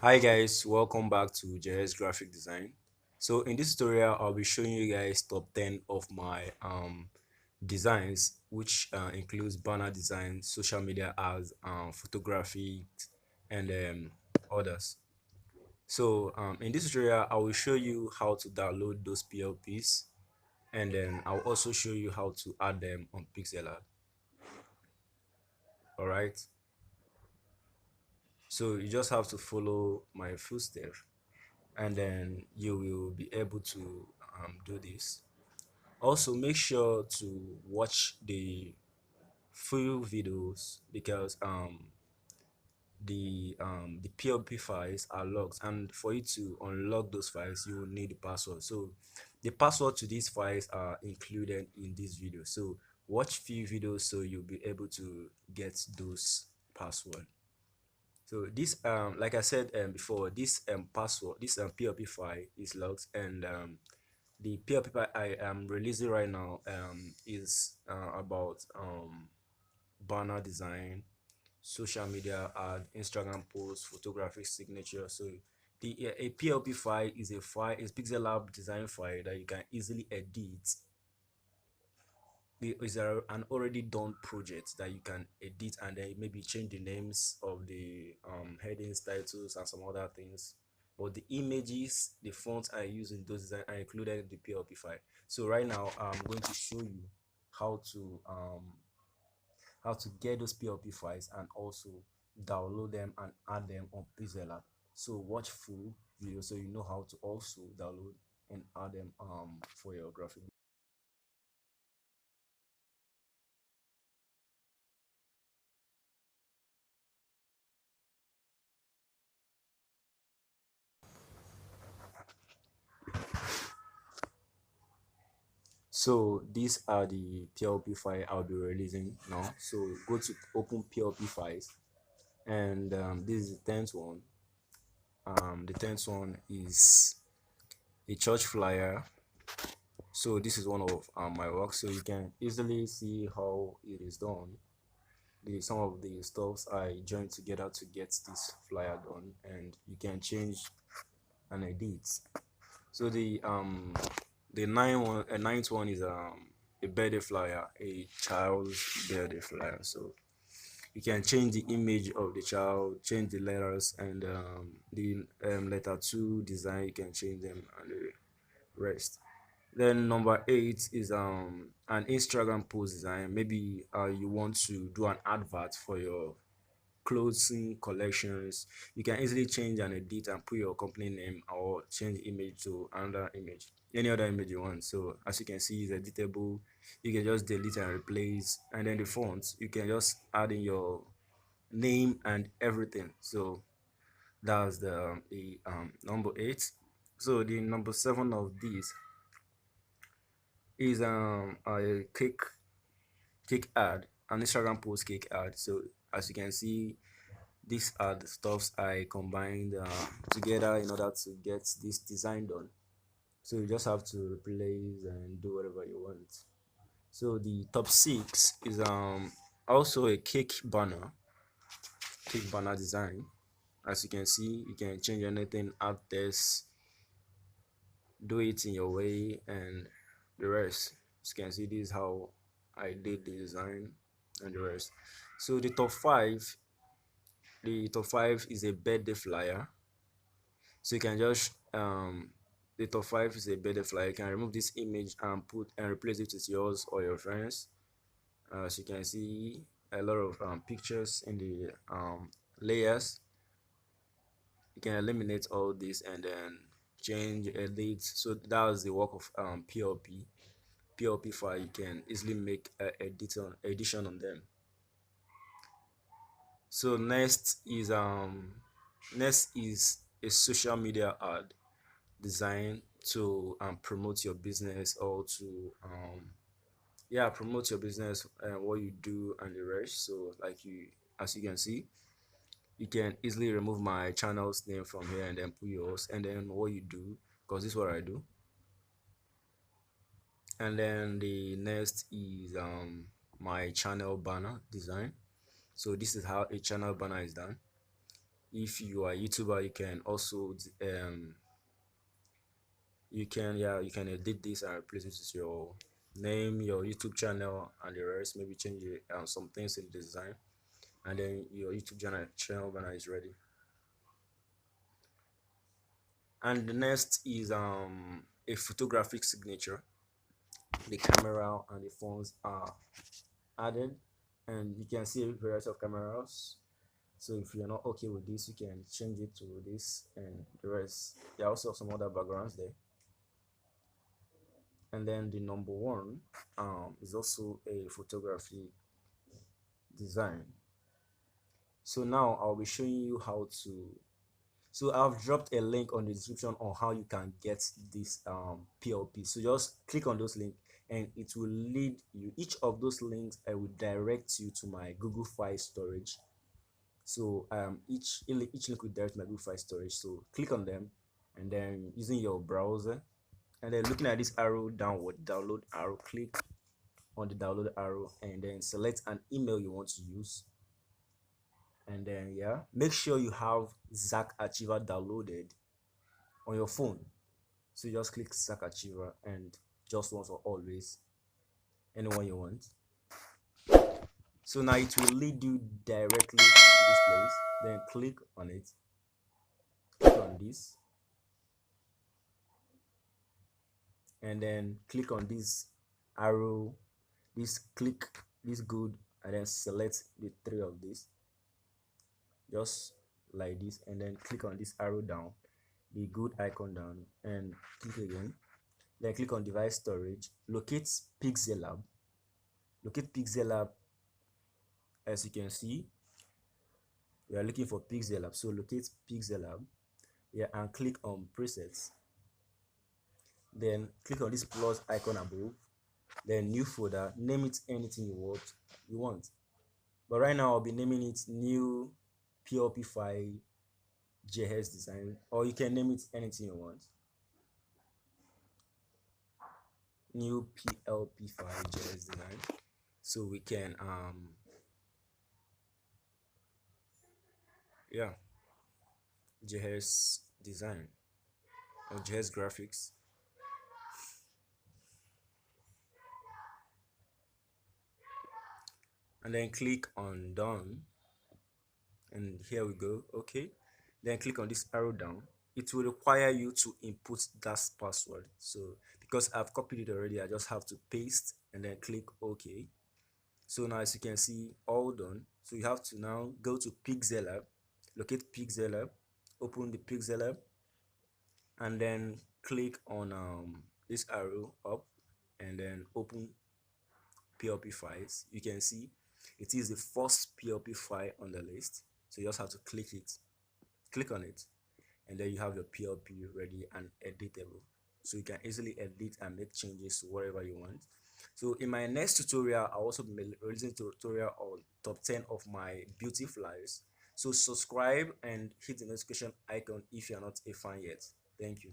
Hi guys, welcome back to JS Graphic Design. So in this tutorial, I'll be showing you guys top 10 of my designs, which includes banner design, social media ads, photography, and others. So in this tutorial, I will show you how to download those PLPs, and then I'll also show you how to add them on Pixellab. All right. So you just have to follow my footsteps, and then you will be able to do this. Also, make sure to watch the full videos because the PLP files are locked, and for you to unlock those files you will need the password. So the password to these files are included in this video, so watch few videos so you'll be able to get those password. So this like I said before, this password, this PLP file is locked, and the PLP file I am releasing right now is about banner design, social media ad, Instagram post, photographic signature. So the a PLP file is a file, is Pixellab design file that you can easily edit. Is an already done project that you can edit, and then maybe change the names of the headings, titles, and some other things. But the images, the fonts I use in those design are included in the PLP file. So right now I'm going to show you how to get those PLP files and also download them and add them on Pixellab. So watch full video so you know how to also download and add them for your graphic. So these are the PLP file I'll be releasing now. So go to open PLP files, and this is the 10th one. The 10th one is a church flyer. So this is one of my work, so you can easily see how it is done. Some of the stuffs I joined together to get this flyer done, and you can change and edit. So the ninth one is a birthday flyer, a child's birthday flyer. So you can change the image of the child, change the letters, and the letter 2 design, you can change them, and the rest. Then number 8 is an Instagram post design. Maybe you want to do an advert for your clothing collections. You can easily change and edit and put your company name, or change the image to another image, any other image you want. So as you can see, it's editable. You can just delete and replace, and then the fonts, you can just add in your name and everything. So that's the number 8. So the number 7 of these is a cake ad, an Instagram post cake ad. So as you can see, these are the stuffs I combined together in order to get this design done. So you just have to replace and do whatever you want. So the top 6 is also a cake banner design. As you can see, you can change anything, add text, do it in your way, and the rest. As you can see, this is how I did the design and the rest. So the top 5 is a birthday flyer. So you can just the top 5 is a birthday flyer. You can remove this image and put and replace it with yours or your friends. As you can see, a lot of pictures in the layers. You can eliminate all this and then change, edit. So that was the work of PLP file. You can easily make edition on them. So next is a social media ad design to promote your business, or to promote your business and what you do and the rest. So like as you can see, you can easily remove my channel's name from here and then put yours, and then what you do, because this is what I do. And then the next is my channel banner design. So this is how a channel banner is done. if you are a YouTuber, you can also you can edit this and replace it with your name, your YouTube channel, and the rest. Maybe change some things in the design, and then your YouTube channel banner is ready. And the next is a photographic signature. The camera and the phones are added, and you can see a variety of cameras. So if you're not okay with this, you can change it to this and the rest. There are also some other backgrounds there. And then the number one is also a photography design. So now I'll be showing you how to. So I've dropped a link on the description on how you can get this PLP. So just click on those links and it will lead you. Each of those links I will direct you to my Google File storage. So each link will direct my Google File storage. So click on them and then using your browser and then looking at this arrow downward, download arrow, click on the download arrow and then select an email you want to use. And then make sure you have Zack Achiever downloaded on your phone. So you just click Zack Achiever and just once or always, anyone you want. So now it will lead you directly to this place. Then click on it. Click on this. And then click on this arrow. Click this good and then select the three of these. Just like this, and then click on this arrow down, the good icon down, and click again. Then click on device storage, locate Pixellab. Locate Pixellab. As you can see, we are looking for Pixellab, so locate Pixellab and click on presets. Then click on this plus icon above, then new folder, name it anything you want. But right now I'll be naming it new PLP file JS design, or you can name it anything you want. New PLP file JS design. So we can JS design or JS graphics. And then click on done, and here we go. Okay, then click on this arrow down. It will require you to input that password. So because I've copied it already, I just have to paste and then click OK. So now as you can see, all done. So you have to now go to Pixellab, locate Pixellab, open the Pixellab, and then click on this arrow up and then open PLP files. You can see it is the first PLP file on the list, so you just have to click on it, and then you have your PLP ready and editable, so you can easily edit and make changes to whatever you want. So in my next tutorial, I'll also be releasing a tutorial on top 10 of my beauty flyers. So subscribe and hit the notification icon if you're not a fan yet. Thank you.